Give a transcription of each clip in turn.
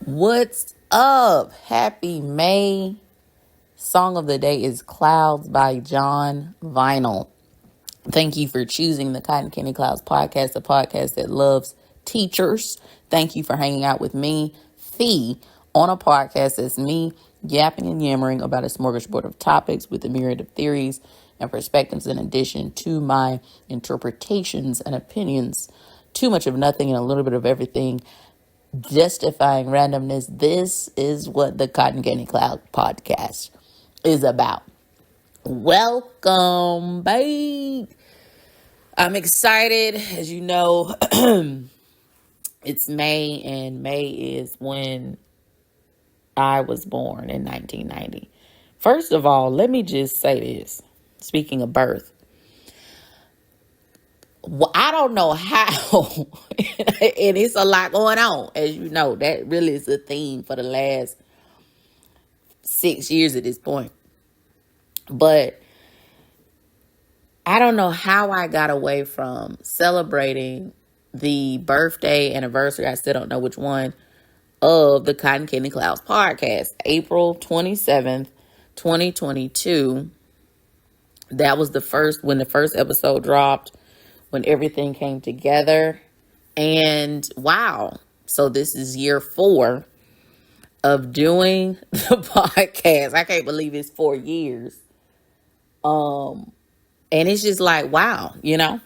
What's up? Happy May. Song of the day is Clouds by John Vinyl. Thank you for choosing the Cotton Candy Clouds podcast, a podcast that loves teachers. Thank you for hanging out with me, Fee, on a podcast that's me yapping and yammering about a smorgasbord of topics with a myriad of theories and perspectives in addition to my interpretations and opinions. Too much of nothing and a little bit of everything. Justifying randomness. This is what the Cotton Candy Cloud podcast is about. Welcome, babe. I'm excited. As you know, it's May, and May is when I was born in 1990. First of all, let me just say this. Speaking of birth, I don't know how, and it's a lot going on. As you know, that really is a theme for the last 6 years at this point. But I don't know how I got away from celebrating the birthday anniversary, I still don't know which one, of the Cotton Candy Clouds podcast. April 27th, 2022. That was when the first episode dropped, when everything came together. And wow. So this is year 4 of doing the podcast. I can't believe it's 4 years. And it's just like, wow, you know?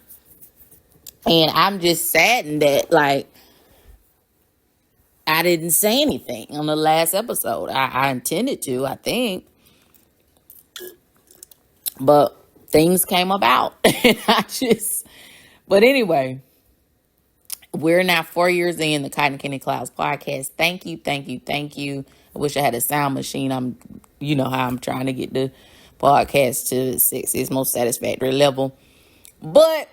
And I'm just saddened that, like, I didn't say anything on the last episode. I intended to, I think. But things came about. And but anyway, we're now 4 years in the Cotton Candy Clouds podcast. Thank you, thank you, thank you. I wish I had a sound machine. You know how I'm trying to get the podcast to its most satisfactory level. But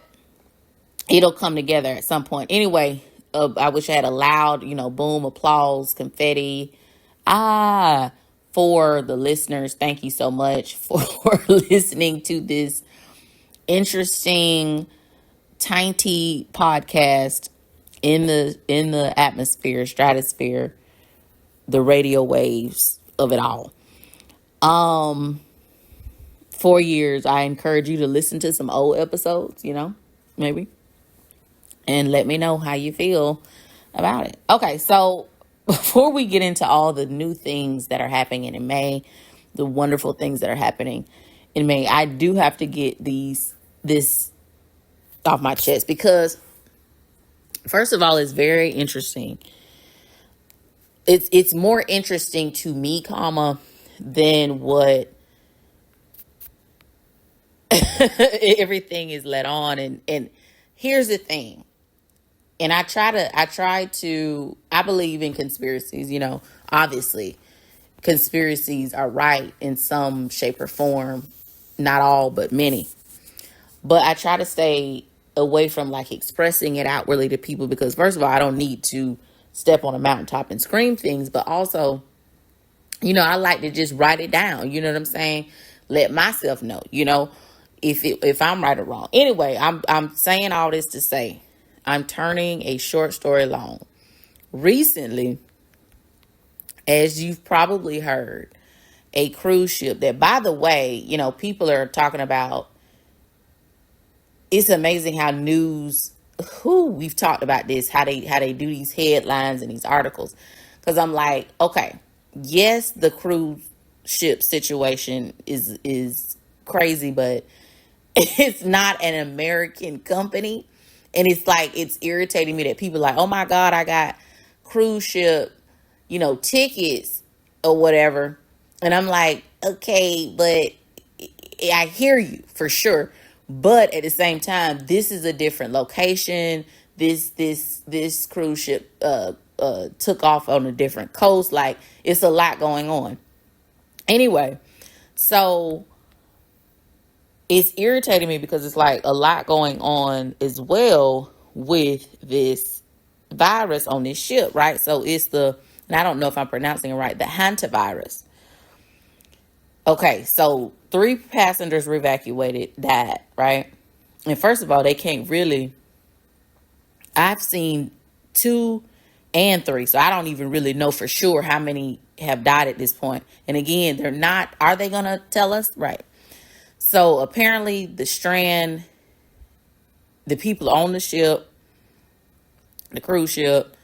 it'll come together at some point. Anyway, I wish I had a loud, boom, applause, confetti. For the listeners, thank you so much for listening to this interesting, tiny podcast in the atmosphere, stratosphere, the radio waves of it all. 4 years. I encourage you to listen to some old episodes, maybe, and let me know how you feel about it. Okay, so before we get into all the new things that are happening in May, the wonderful things that are happening in May, I do have to get this off my chest because, first of all, it's very interesting. It's more interesting to me, than what everything is let on. And here's the thing. And I believe in conspiracies, obviously conspiracies are right in some shape or form, not all, but many. But I try to stay away from like expressing it outwardly to people because, first of all, I don't need to step on a mountaintop and scream things, but also, I like to just write it down. You know what I'm saying? Let myself know, if I'm right or wrong. Anyway, I'm saying all this to say, I'm turning a short story long. Recently, as you've probably heard, a cruise ship that, by the way, people are talking about. It's amazing how we've talked about this, how they do these headlines and these articles. Because I'm like, okay, yes, the cruise ship situation is crazy, but it's not an American company. And it's irritating me that people are like, oh my God, I got cruise ship, tickets or whatever. And I'm like, okay, but I hear you for sure. But at the same time, this is a different location. This cruise ship took off on a different coast. Like, it's a lot going on. Anyway, so it's irritating me because it's like a lot going on as well with this virus on this ship, right? So it's and I don't know if I'm pronouncing it right, the hantavirus. Okay, so 3 passengers were evacuated, died, right? And first of all, they can't really. I've seen 2 and 3. So I don't even really know for sure how many have died at this point. And again, they're not, are they going to tell us? Right. So apparently the strand, the people on the ship, the cruise ship,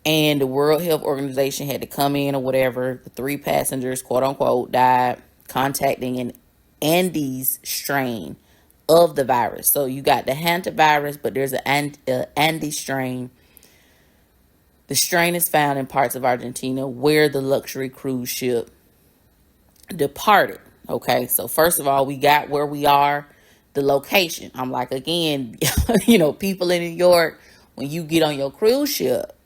and the World Health Organization had to come in or whatever. The 3 passengers, quote unquote, died contacting an Andes strain of the virus. So you got the hantavirus, but there's an Andes strain. The strain is found in parts of Argentina where the luxury cruise ship departed. Okay, so first of all, we got where we are, the location. I'm like, again, people in New York, when you get on your cruise ship,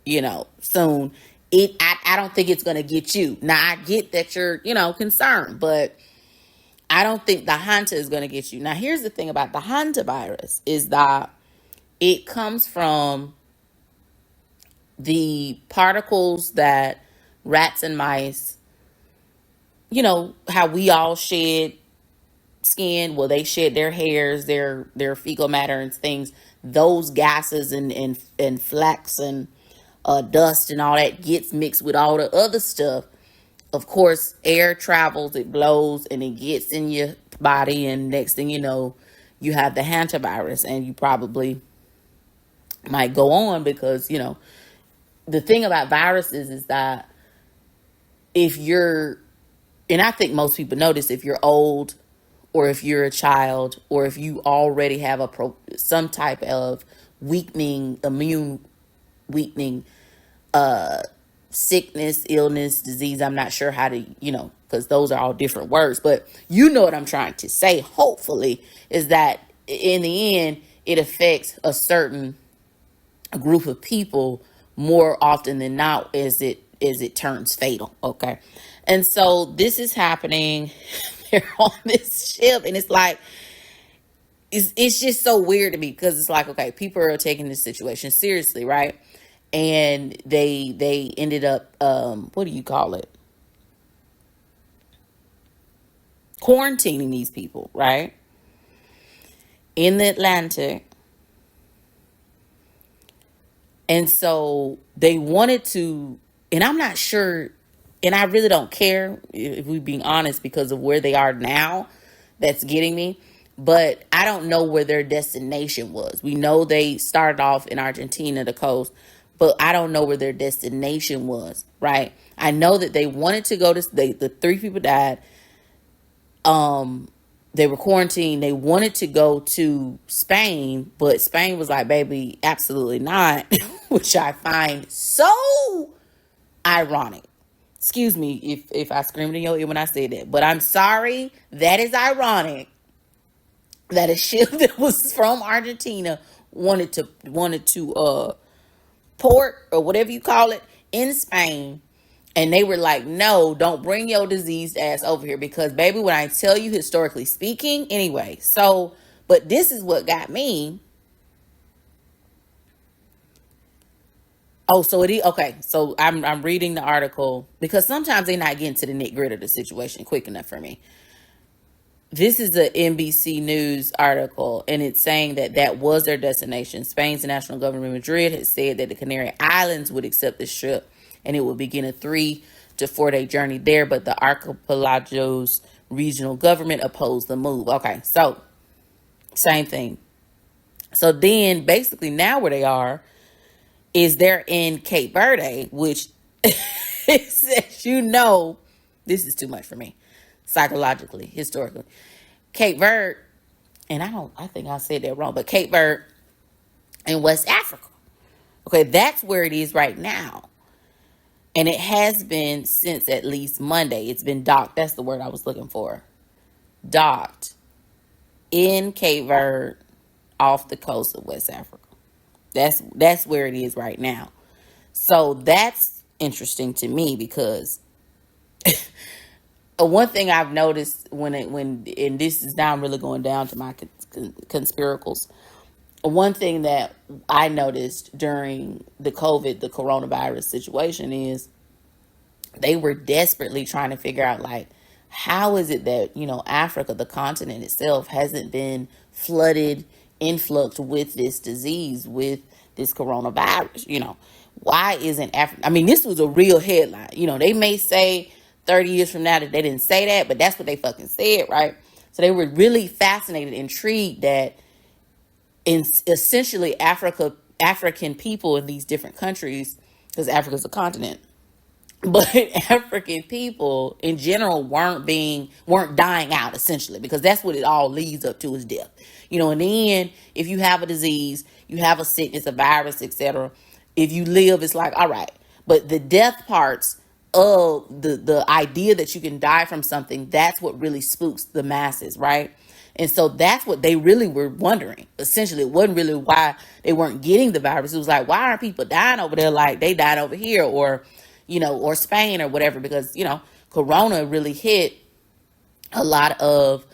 soon, I don't think it's going to get you. Now, I get that you're, concerned, but I don't think the Hanta is going to get you. Now, here's the thing about the Hanta virus is that it comes from the particles that rats and mice, how we all shed skin. Well, they shed their hairs, their fecal matter and things. Those gases and flax and dust and all that gets mixed with all the other stuff. Of course, air travels, it blows, and it gets in your body. And next thing you know, you have the hantavirus, and you probably might go on because, the thing about viruses is that if you're, and I think most people know this, if you're old or if you're a child or if you already have some type of immune weakening, sickness, illness, disease, I'm not sure how to, because those are all different words, but you know what I'm trying to say, hopefully, is that in the end, it affects a certain group of people more often than not as it turns fatal. Okay. And so this is happening. They're on this ship, and it's like, it's just so weird to me because it's like, okay, people are taking this situation seriously, right? And they ended up, what do you call it? Quarantining these people, right? In the Atlantic. And so they wanted to, and I'm not sure, and I really don't care if we're being honest because of where they are now. That's getting me. But I don't know where their destination was. We know they started off in Argentina, the coast, but I don't know where their destination was, right? I know that they wanted to go to, the 3 people died. They were quarantined. They wanted to go to Spain, but Spain was like, baby, absolutely not, which I find so ironic. Excuse me if I screamed in your ear when I said that, but I'm sorry. That is ironic that a ship that was from Argentina wanted to port or whatever you call it in Spain. And they were like, no, don't bring your diseased ass over here because, baby, when I tell you, historically speaking, anyway. So, but this is what got me. Oh, so it is okay. So I'm reading the article because sometimes they're not getting to the nitty gritty of the situation quick enough for me. This is a NBC News article, and it's saying that was their destination. Spain's national government, Madrid, has said that the Canary Islands would accept the trip, and it would begin a 3 to 4 day journey there. But the archipelago's regional government opposed the move. Okay, so same thing. So then, basically, now where they are is they're in Cape Verde, which says, this is too much for me. Psychologically, historically, Cape Verde, and I think I said that wrong, but Cape Verde in West Africa. Okay, that's where it is right now. And it has been since at least Monday. It's been docked. That's the word I was looking for. Docked in Cape Verde off the coast of West Africa. That's where it is right now. So that's interesting to me because one thing I've noticed and this is now I'm really going down to my conspiracles. One thing that I noticed during the coronavirus situation is they were desperately trying to figure out, like, how is it that, Africa, the continent itself, hasn't been flooded, influxed with this disease, with this coronavirus, why isn't Africa? I mean, this was a real headline. They may say 30 years from now that they didn't say that, but that's what they fucking said, right? So they were really fascinated, intrigued that essentially African people in these different countries, because Africa's a continent, but African people in general weren't dying out, essentially, because that's what it all leads up to, is death. In the end, if you have a disease, you have a sickness, a virus, etc., if you live, it's like, all right. But the death parts of the idea that you can die from something, that's what really spooks the masses, right? And so that's what they really were wondering. Essentially, it wasn't really why they weren't getting the virus. It was like, why aren't people dying over there like they died over here, or Spain or whatever? Because, Corona really hit a lot of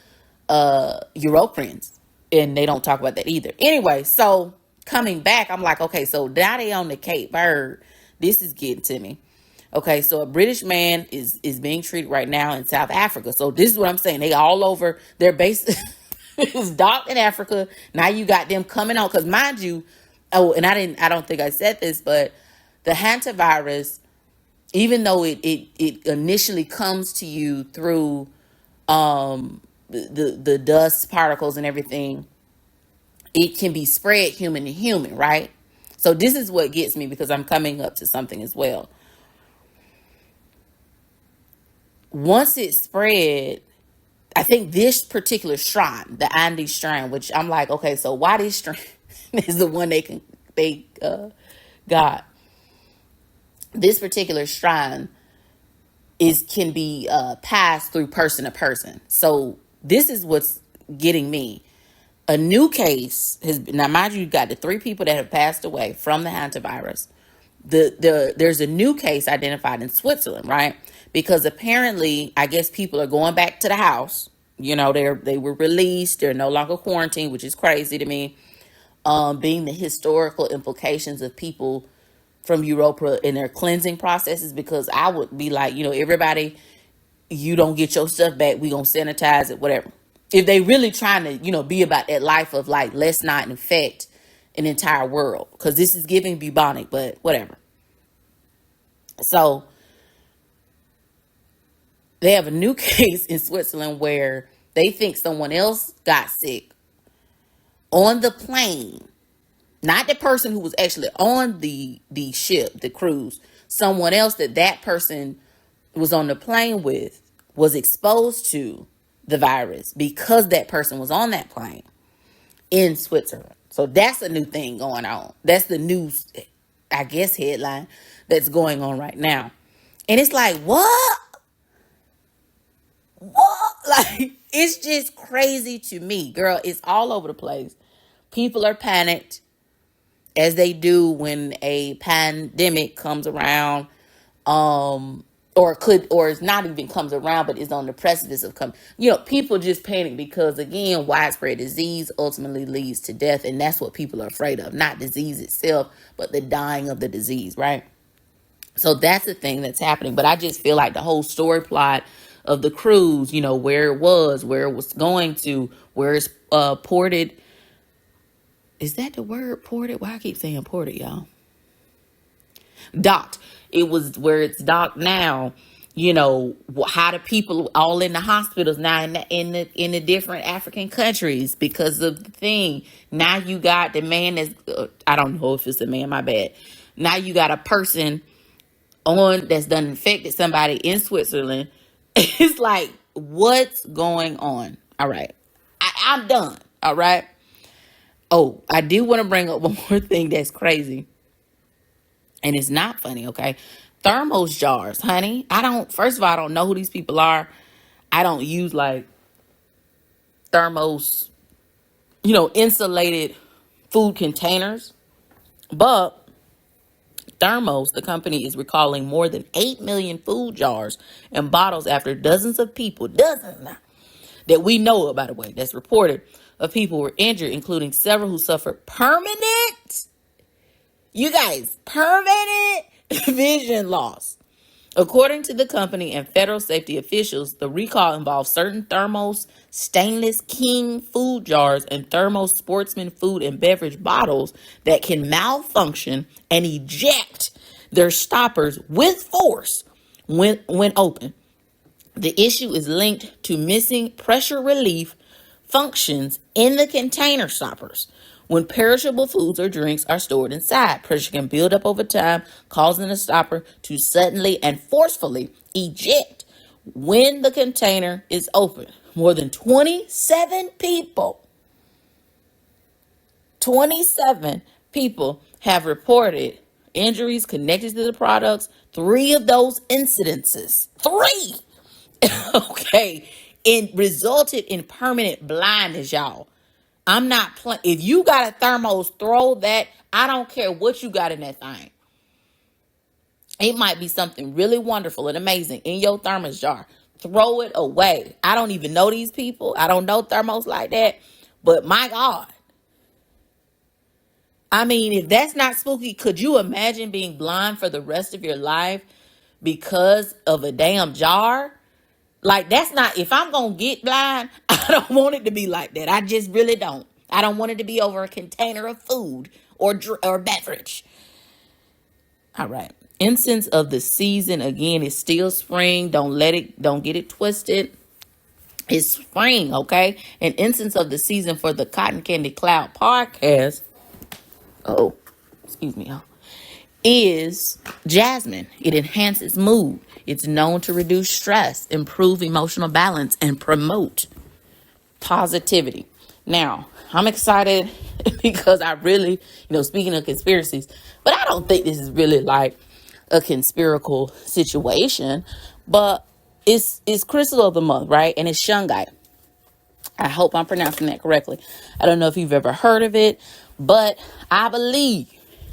Europeans, and they don't talk about that either. Anyway, so coming back, I'm like, okay, so now they on the Cape Verde. This is getting to me. Okay, so a British man is being treated right now in South Africa. So this is what I'm saying. They all over. Their base is docked in Africa. Now you got them coming on. Because mind you, and I don't think I said this, but the hantavirus, even though it initially comes to you through the dust particles and everything, it can be spread human to human, right? So this is what gets me, because I'm coming up to something as well. Once it spread, I think this particular shrine, the Andes shrine, which I'm like, okay, so why this shrine is the one they got. This particular shrine can be passed through person to person. So this is what's getting me. A new case now mind you got the 3 people that have passed away from the hantavirus. There's a new case identified in Switzerland, right? Because apparently, I guess people are going back to the house. They were released. They're no longer quarantined, which is crazy to me. Being the historical implications of people from Europa in their cleansing processes, because I would be like, everybody, you don't get your stuff back, we gonna sanitize it, whatever. If they really trying to, be about that life of like, let's not infect an entire world, because this is giving bubonic, but whatever. So they have a new case in Switzerland where they think someone else got sick on the plane. Not the person who was actually on the ship, the cruise. Someone else that person was on the plane with was exposed to the virus because that person was on that plane in Switzerland. So that's a new thing going on. That's the news, I guess, headline that's going on right now. And it's like, what? Like, it's just crazy to me, girl. It's all over the place. People are panicked, as they do when a pandemic comes around, or it's not even comes around, but is on the precipice of coming. People just panic because, again, widespread disease ultimately leads to death, and that's what people are afraid of. Not disease itself, but the dying of the disease, right? So that's the thing that's happening. But I just feel like the whole story plot of the cruise, where it was going to, where it's ported. Is that the word, ported? Why I keep saying ported, y'all? Docked. It was where it's docked now. How do people all in the hospitals now in the different African countries because of the thing. Now you got the man that's, I don't know if it's a man, my bad. Now you got a person that's done infected somebody in Switzerland. It's like, what's going on? All right. I'm done. All right. Oh, I do want to bring up one more thing that's crazy. And it's not funny, okay? Thermos jars, honey. First of all, I don't know who these people are. I don't use like thermos, insulated food containers. But Thermos, the company, is recalling more than 8 million food jars and bottles after dozens of people, that we know of, by the way, that's reported, of people were injured, including several who suffered permanent vision loss According to the company and federal safety officials, the recall involves certain Thermos stainless king food jars and Thermos sportsman food and beverage bottles that can malfunction and eject their stoppers with force when open. The issue is linked to missing pressure relief functions in the container stoppers. When perishable foods or drinks are stored inside, pressure can build up over time, causing the stopper to suddenly and forcefully eject when the container is open. More than 27 people have reported injuries connected to the products. 3 of those incidences, okay, it resulted in permanent blindness, y'all. I'm not playing. If you got a thermos, throw that. I don't care what you got in that thing. It might be something really wonderful and amazing in your thermos jar. Throw it away. I don't even know these people. I don't know thermos like that. But my God. I mean, if that's not spooky, could you imagine being blind for the rest of your life because of a damn jar? Like, that's not, if I'm going to get blind, I don't want it to be like that. I just really don't. I don't want it to be over a container of food or beverage. All right. Incense of the season, again, is still spring. Don't get it twisted. It's spring, okay? And incense of the season for the Cotton Candy Cloud podcast, excuse me, y'all, is Jasmine. It enhances mood. It's known to reduce stress, improve emotional balance, and promote positivity. Now, I'm excited because I really, speaking of conspiracies, but I don't think this is really like a conspiracal situation, but it's crystal of the month, right? And it's Shungite. I hope I'm pronouncing that correctly. I don't know if you've ever heard of it, but I believe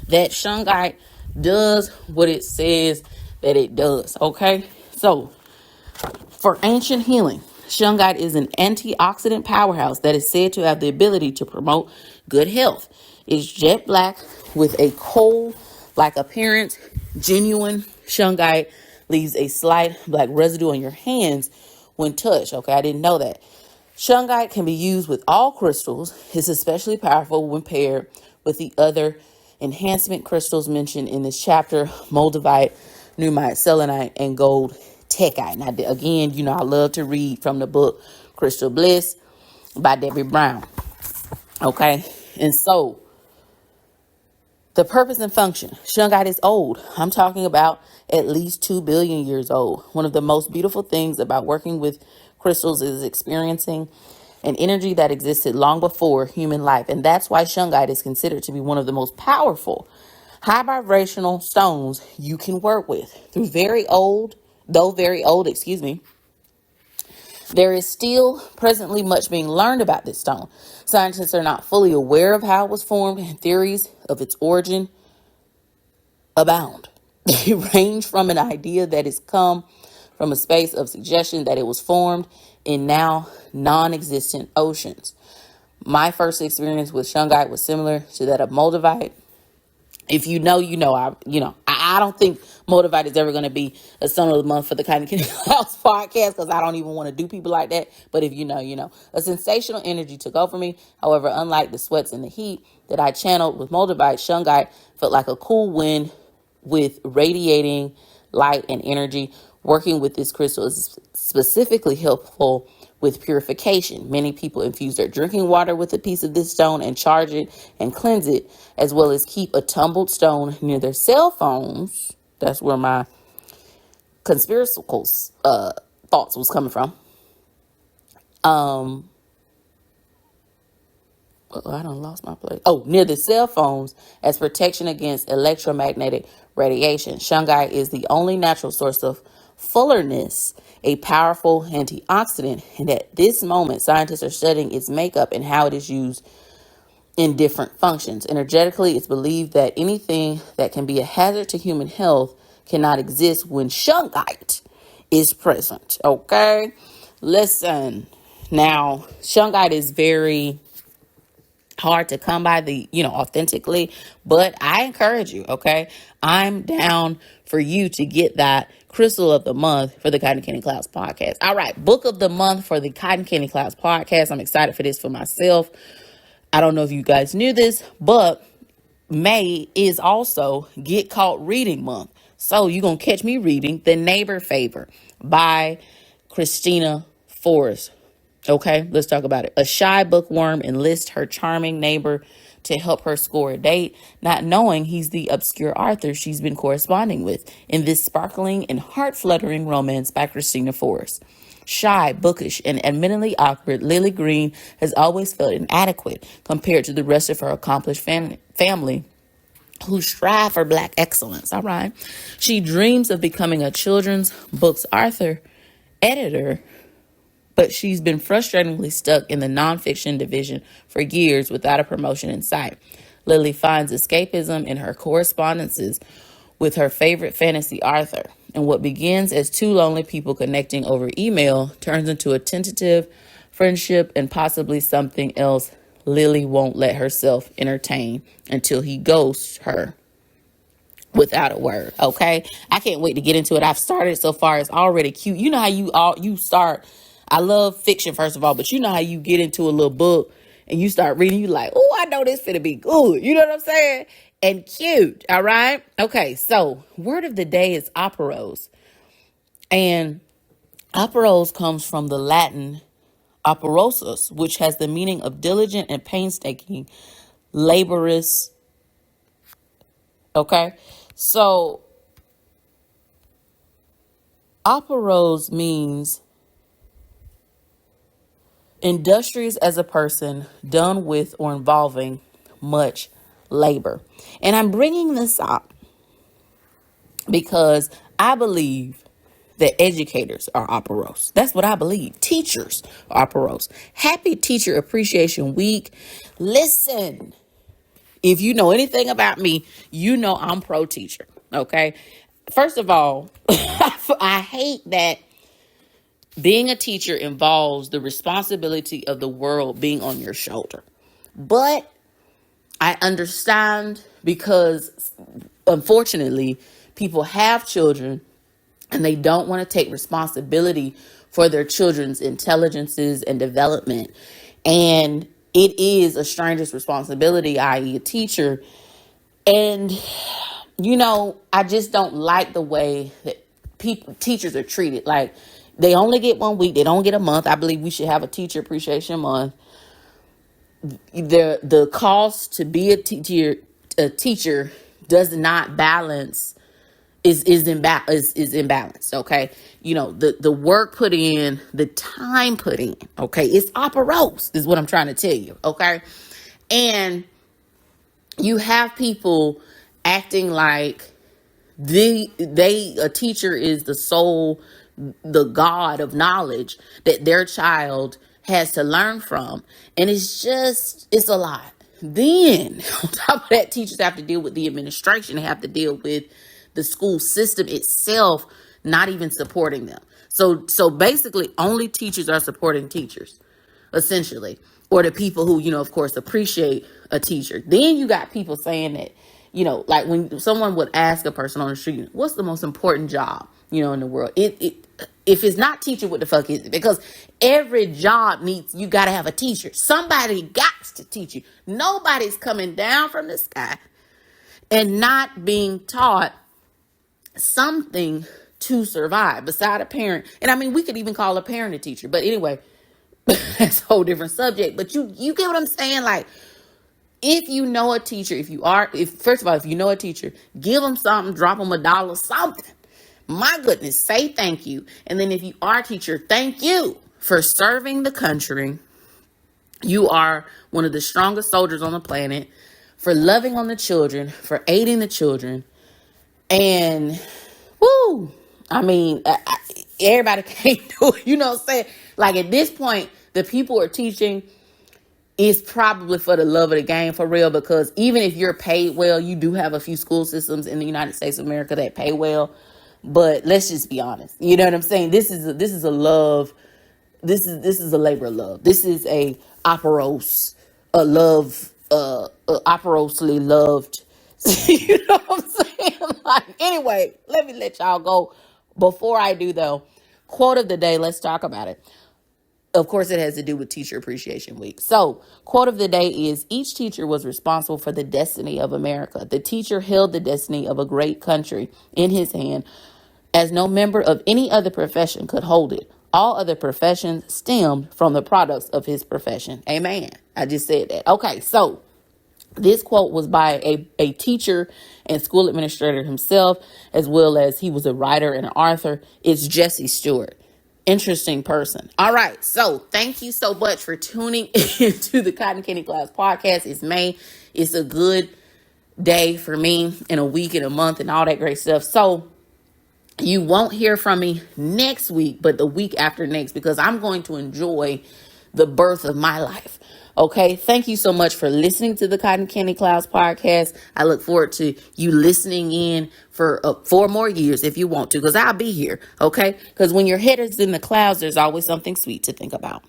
that Shungite does what it says that it does. Okay. So for ancient healing, Shungite is an antioxidant powerhouse that is said to have the ability to promote good health. It's jet black with a coal-like appearance. Genuine Shungite leaves a slight black residue on your hands when touched. Okay, I didn't know that. Shungite can be used with all crystals. It's especially powerful when paired with the other enhancement crystals mentioned in this chapter: moldavite, pneumite, selenite, and gold techite. Now, again, I love to read from the book Crystal Bliss by Debbie Brown. Okay, and so the purpose and function. Shungite is old. I'm talking about at least 2 billion years old. One of the most beautiful things about working with crystals is experiencing an energy that existed long before human life. And that's why Shungite is considered to be one of the most powerful, high vibrational stones you can work with. Though very old, there is still presently much being learned about this stone. Scientists are not fully aware of how it was formed, and theories of its origin abound. They range from an idea that has come from a space of suggestion that it was formed in now non-existent oceans. My first experience with Shungite was similar to that of moldavite. If you know, I don't think moldavite is ever going to be a son of the month for the Cotton Candy House podcast, because I don't even want to do people like that. But if you know, a sensational energy took over me. However, unlike the sweats and the heat that I channeled with moldavite, Shungite felt like a cool wind with radiating light and energy. Working with this crystal is specifically helpful with purification. Many people infuse their drinking water with a piece of this stone and charge it and cleanse it, as well as keep a tumbled stone near their cell phones. That's where my conspiracical thoughts was coming from. I done lost my place. Near the cell phones as protection against electromagnetic radiation. Shungite is the only natural source of fullerness, a powerful antioxidant, and at this moment, scientists are studying its makeup and how it is used in different functions. Energetically, it's believed that anything that can be a hazard to human health cannot exist when Shungite is present. Okay? Listen. Now, Shungite is very hard to come by authentically, but I encourage you, okay? I'm down for you to get that crystal of the month for the Cotton Candy Clouds podcast. All right, book of the month for the Cotton Candy Clouds podcast. I'm excited for this for myself. I don't know if you guys knew this, but May is also Get Caught Reading Month. So you're going to catch me reading The Neighbor Favor by Kristina Forrest. Okay, let's talk about it. A shy bookworm enlists her charming neighbor to help her score a date, not knowing he's the obscure author she's been corresponding with in this sparkling and heart-fluttering romance by Kristina Forrest. Shy, bookish, and admittedly awkward, Lily Green has always felt inadequate compared to the rest of her accomplished family who strive for Black excellence. All right. She dreams of becoming a children's books editor, but she's been frustratingly stuck in the nonfiction division for years without a promotion in sight. Lily finds escapism in her correspondences with her favorite fantasy author, and what begins as two lonely people connecting over email turns into a tentative friendship and possibly something else Lily won't let herself entertain until he ghosts her without a word. Okay, I can't wait to get into it. I've started so far. It's already cute. You know how you start. I love fiction, first of all, but you know how you get into a little book and you start reading, you like, oh, I know this finna be good. You know what I'm saying? And cute. All right. Okay. So word of the day is Operose. And Operose comes from the Latin operosus, which has the meaning of diligent and painstaking, laborious. Okay. So Operose means industrious as a person, done with or involving much labor. And I'm bringing this up because I believe that educators are operose. That's what I believe. Teachers are operose. Happy Teacher Appreciation Week. Listen, if you know anything about me, you know I'm pro teacher. Okay. First of all, I hate that being a teacher involves the responsibility of the world being on your shoulder. But I understand because, unfortunately, people have children and they don't want to take responsibility for their children's intelligences and development. And it is a stranger's responsibility, i.e. a teacher. And, I just don't like the way that teachers are treated. Like, they only get 1 week. They don't get a month. I believe we should have a Teacher Appreciation Month. The cost to be a teacher does not balance, is imbalanced. Okay. The work put in, the time put in. Okay. It's operose is what I'm trying to tell you. Okay. And you have people acting like a teacher is the God of knowledge that their child has to learn from. And it's a lot. Then on top of that, teachers have to deal with the administration. They have to deal with the school system itself, not even supporting them. So basically only teachers are supporting teachers, essentially, or the people who, of course, appreciate a teacher. Then you got people saying that, like when someone would ask a person on the street, what's the most important job, in the world? If it's not teacher, what the fuck is it? Because every job you got to have a teacher. Somebody got to teach you. Nobody's coming down from the sky and not being taught something to survive beside a parent. And I mean, we could even call a parent a teacher. But anyway, that's a whole different subject. But you get what I'm saying? Like, if you know a teacher, if you know a teacher, give them something, drop them $1, something. My goodness, say thank you. And then if you are a teacher, thank you for serving the country. You are one of the strongest soldiers on the planet, for loving on the children, for aiding the children. And, everybody can't do it. You know what I'm saying? Like, at this point, the people who are teaching is probably for the love of the game, for real, because even if you're paid well, you do have a few school systems in the United States of America that pay well. But let's just be honest. You know what I'm saying? This is a love. This is a labor of love. This is a operose love operosely loved. You know what I'm saying? Like, anyway, let me let y'all go. Before I do though, quote of the day, let's talk about it. Of course, it has to do with Teacher Appreciation Week. So, quote of the day is, each teacher was responsible for the destiny of America. The teacher held the destiny of a great country in his hand, as no member of any other profession could hold it. All other professions stemmed from the products of his profession. Amen. I just said that. Okay, so this quote was by a teacher and school administrator himself, as well as he was a writer and an author. It's Jesse Stuart. Interesting person. All right. So thank you so much for tuning into the Cotton Candy Class podcast. It's May. It's a good day for me in a week and a month and all that great stuff. So you won't hear from me next week, but the week after next, because I'm going to enjoy the birth of my life. Okay. Thank you so much for listening to the Cotton Candy Clouds podcast. I look forward to you listening in for 4 more years if you want to, because I'll be here. Okay. Because when your head is in the clouds, there's always something sweet to think about.